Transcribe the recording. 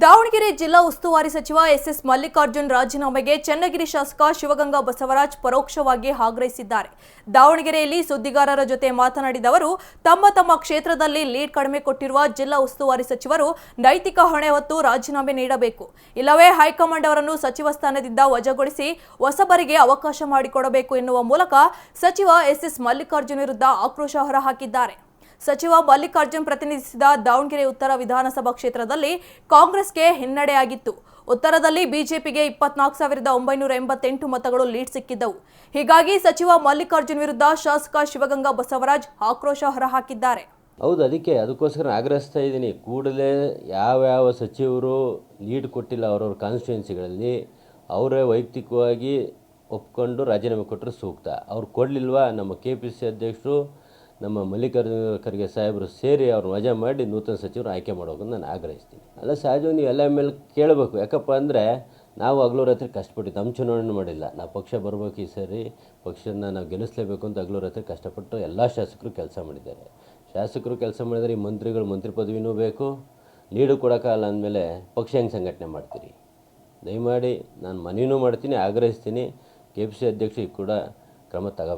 ದಾವಣಗೆರೆ ಜಿಲ್ಲಾ ಉಸ್ತುವಾರಿ ಸಚಿವ ಎಸ್ ಮಲ್ಲಿಕಾರ್ಜುನ್ ರಾಜೀನಾಮೆಗೆ ಚನ್ನಗಿರಿ ಶಾಸಕ ಶಿವಗಂಗಾ ಬಸವರಾಜ್ ಪರೋಕ್ಷವಾಗಿ ಆಗ್ರಹಿಸಿದ್ದಾರೆ. ದಾವಣಗೆರೆಯಲ್ಲಿ ಸುದ್ದಿಗಾರರ ಜೊತೆ ಮಾತನಾಡಿದ ಅವರು, ತಮ್ಮ ಕ್ಷೇತ್ರದಲ್ಲಿ ಲೀಡ್ ಕಡಿಮೆ ಕೊಟ್ಟಿರುವ ಜಿಲ್ಲಾ ಉಸ್ತುವಾರಿ ಸಚಿವರು ನೈತಿಕ ಹೊಣೆ ಹೊತ್ತು ರಾಜೀನಾಮೆ ನೀಡಬೇಕು. ಇಲ್ಲವೇ ಹೈಕಮಾಂಡ್ ಅವರನ್ನು ಸಚಿವ ಸ್ಥಾನದಿಂದ ವಜಾಗೊಳಿಸಿ ಹೊಸಬರಿಗೆ ಅವಕಾಶ ಮಾಡಿಕೊಡಬೇಕು ಎನ್ನುವ ಮೂಲಕ ಸಚಿವ ಎಸ್ ಮಲ್ಲಿಕಾರ್ಜುನ್ ವಿರುದ್ಧ ಆಕ್ರೋಶ ಹೊರಹಾಕಿದ್ದಾರೆ. ಸಚಿವ ಮಲ್ಲಿಕಾರ್ಜುನ್ ಪ್ರತಿನಿಧಿಸಿದ ದಾವಣಗೆರೆ ಉತ್ತರ ವಿಧಾನಸಭಾ ಕ್ಷೇತ್ರದಲ್ಲಿ ಕಾಂಗ್ರೆಸ್ಗೆ ಹಿನ್ನಡೆಯಾಗಿತ್ತು. ಉತ್ತರದಲ್ಲಿ ಬಿಜೆಪಿಗೆ 24,988 ಮತಗಳು ಲೀಡ್ ಸಿಕ್ಕಿದ್ದವು. ಹೀಗಾಗಿ ಸಚಿವ ಮಲ್ಲಿಕಾರ್ಜುನ್ ವಿರುದ್ಧ ಶಾಸಕ ಶಿವಗಂಗಾ ಬಸವರಾಜ್ ಆಕ್ರೋಶ ಹೊರಹಾಕಿದ್ದಾರೆ. ಹೌದು, ಅದಕ್ಕೋಸ್ಕರ ಆಗ್ರಹಿಸ್ತಾ ಇದ್ದೀನಿ. ಕೂಡಲೇ ಯಾವ ಸಚಿವರು ಲೀಡ್ ಕೊಟ್ಟಿಲ್ಲ ಅವರವ್ರ ಕಾನ್ಸ್ಟಿಟ್ಯೂನ್ಸಿಗಳಲ್ಲಿ ಅವರೇ ವೈಯಕ್ತಿಕವಾಗಿ ಒಪ್ಕೊಂಡು ರಾಜೀನಾಮೆ ಕೊಟ್ಟರೆ ಸೂಕ್ತ. ಅವ್ರು ಕೊಡಲಿಲ್ವಾ, ನಮ್ಮ KPC ಅಧ್ಯಕ್ಷರು ನಮ್ಮ ಮಲ್ಲಿಕಾರ್ಜುನ ಖರ್ಗೆ ಸಾಹೇಬರು ಸೇರಿ ಅವ್ರನ್ನ ವಜಾ ಮಾಡಿ ನೂತನ ಸಚಿವರು ಆಯ್ಕೆ ಮಾಡೋದನ್ನು ನಾನು ಆಗ್ರಹಿಸ್ತೀನಿ. ಅಲ್ಲ, ಸಹಜವಾಗಿ ನೀವು ಎಲ್ಲ ಮೇಲೆ ಕೇಳಬೇಕು. ಯಾಕಪ್ಪ ಅಂದರೆ ನಾವು ಹಗಲು ರಾತ್ರಿ ಕಷ್ಟಪಟ್ಟಿದ್ದು, ನಮ್ಮ ಚುನಾವಣೆ ಮಾಡಿಲ್ಲ. ನಾವು ಪಕ್ಷ ಬರಬೇಕು, ಈ ಸರಿ ಪಕ್ಷನ ನಾವು ಗೆಲ್ಲಿಸಲೇಬೇಕು ಅಂತ ಹಗಲು ರಾತ್ರಿ ಕಷ್ಟಪಟ್ಟು ಎಲ್ಲ ಶಾಸಕರು ಕೆಲಸ ಮಾಡಿದ್ದಾರೆ. ಶಾಸಕರು ಕೆಲಸ ಮಾಡಿದರೆ ಈ ಮಂತ್ರಿಗಳು ಮಂತ್ರಿ ಪದವಿನೂ ಬೇಕು, ಲೀಡು ಕೊಡೋಕ್ಕಾಗಲ್ಲ ಅಂದಮೇಲೆ ಪಕ್ಷ ಹೆಂಗೆ ಸಂಘಟನೆ ಮಾಡ್ತೀರಿ? ದಯಮಾಡಿ ನಾನು ಮನವಿನೂ ಮಾಡ್ತೀನಿ, ಆಗ್ರಹಿಸ್ತೀನಿ. KPC ಅಧ್ಯಕ್ಷರಿಗೆ ಕೂಡ ಕ್ರಮ ತಗೋಬೇಕು.